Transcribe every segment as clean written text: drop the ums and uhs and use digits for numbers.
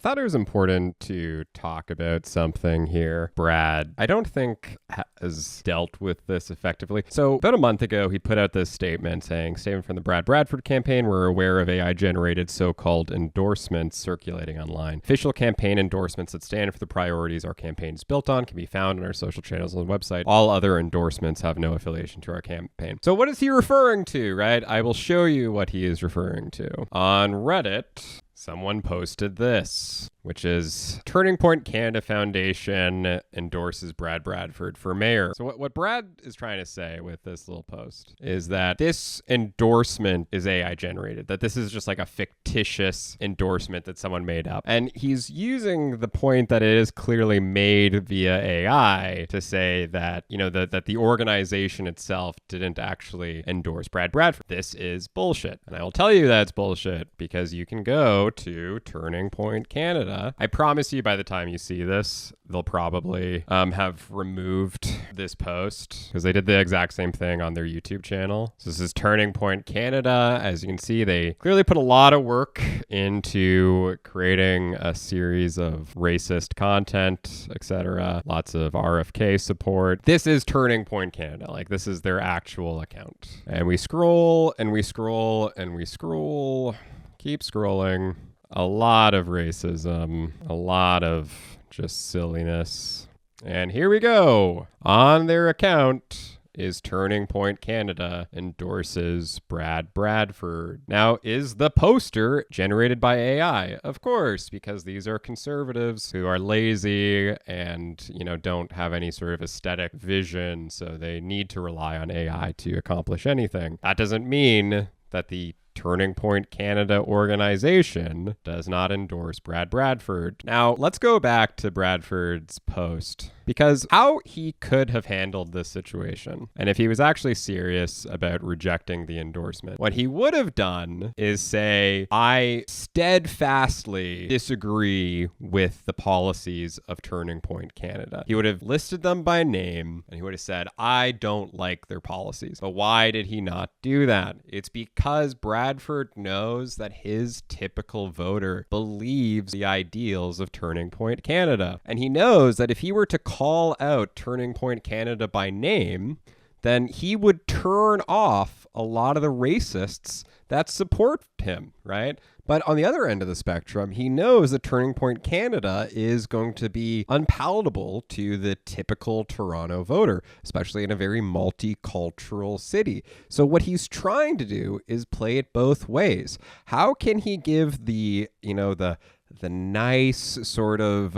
thought it was important to talk about something here. Brad, I don't think has dealt with this effectively. So about a month ago, he put out this statement statement from the Brad Bradford campaign. We're aware of AI-generated so-called endorsements circulating online. Official campaign endorsements that stand for the priorities our campaign is built on can be found on our social channels on the website. All other endorsements have no affiliation to our campaign. So what is he referring to, right? I will show you what he is referring to. On Reddit, someone posted this, which is Turning Point Canada Foundation endorses Brad Bradford for mayor. So what Brad is trying to say with this little post is that this endorsement is AI generated, that this is just like a fictitious endorsement that someone made up. And he's using the point that it is clearly made via AI to say that, that the organization itself didn't actually endorse Brad Bradford. This is bullshit. And I will tell you that's bullshit because you can go to Turning Point Canada. I promise you by the time you see this, they'll probably have removed this post because they did the exact same thing on their YouTube channel. So this is Turning Point Canada. As you can see, they clearly put a lot of work into creating a series of racist content, etc. Lots of RFK support. This is Turning Point Canada. Like, this is their actual account. And we scroll and we scroll and we scroll. Keep scrolling. A lot of racism, a lot of just silliness. And here we go. On their account is Turning Point Canada endorses Brad Bradford. Now, is the poster generated by AI? Of course, because these are conservatives who are lazy and, don't have any sort of aesthetic vision, so they need to rely on AI to accomplish anything. That doesn't mean that the Turning Point Canada organization does not endorse Brad Bradford. Now, let's go back to Bradford's post, because how he could have handled this situation, and if he was actually serious about rejecting the endorsement, what he would have done is say, I steadfastly disagree with the policies of Turning Point Canada. He would have listed them by name, and he would have said, I don't like their policies. But why did he not do that? It's because Bradford knows that his typical voter believes the ideals of Turning Point Canada. And he knows that if he were to call out Turning Point Canada by name, then he would turn off a lot of the racists that support him, right? But on the other end of the spectrum, he knows that Turning Point Canada is going to be unpalatable to the typical Toronto voter, especially in a very multicultural city. So what he's trying to do is play it both ways. How can he give the nice sort of,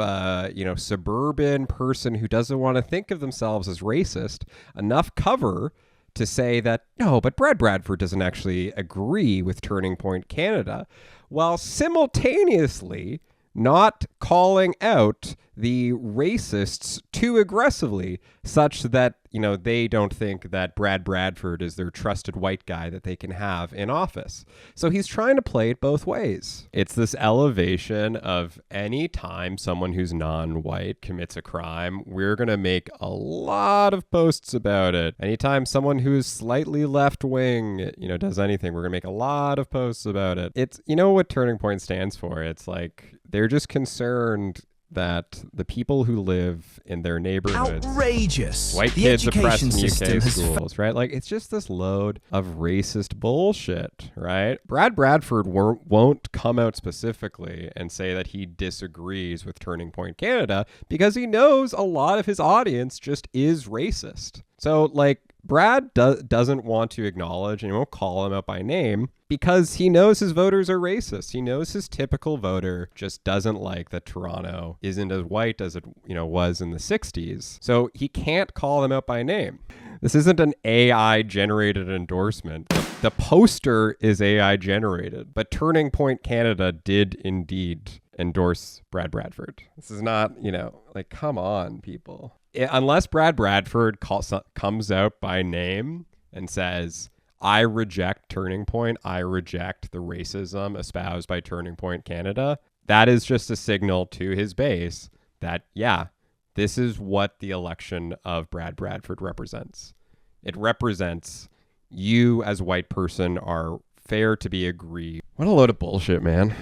suburban person who doesn't want to think of themselves as racist enough cover to say that, no, but Brad Bradford doesn't actually agree with Turning Point Canada, while simultaneously not calling out the racists too aggressively, such that, they don't think that Brad Bradford is their trusted white guy that they can have in office. So he's trying to play it both ways. It's this elevation of any time someone who's non-white commits a crime, we're going to make a lot of posts about it. Anytime someone who's slightly left-wing, does anything, we're going to make a lot of posts about it. It's, what Turning Point stands for? It's like, they're just concerned that the people who live in their neighborhoods, outrageous, white kids oppressed in UK schools, right? Like, it's just this load of racist bullshit, right? Brad Bradford won't come out specifically and say that he disagrees with Turning Point Canada because he knows a lot of his audience just is racist. So, like, Brad doesn't want to acknowledge, and he won't call him out by name, because he knows his voters are racist. He knows his typical voter just doesn't like that Toronto isn't as white as it, was in the 60s. So he can't call them out by name. This isn't an AI-generated endorsement. The poster is AI-generated, but Turning Point Canada did indeed endorse Brad Bradford. This is not, come on, people. Unless Brad Bradford comes out by name and says, I reject Turning Point, I reject the racism espoused by Turning Point Canada, that is just a signal to his base that, yeah, this is what the election of Brad Bradford represents. It represents you as a white person are fair to be aggrieved. What a load of bullshit, man.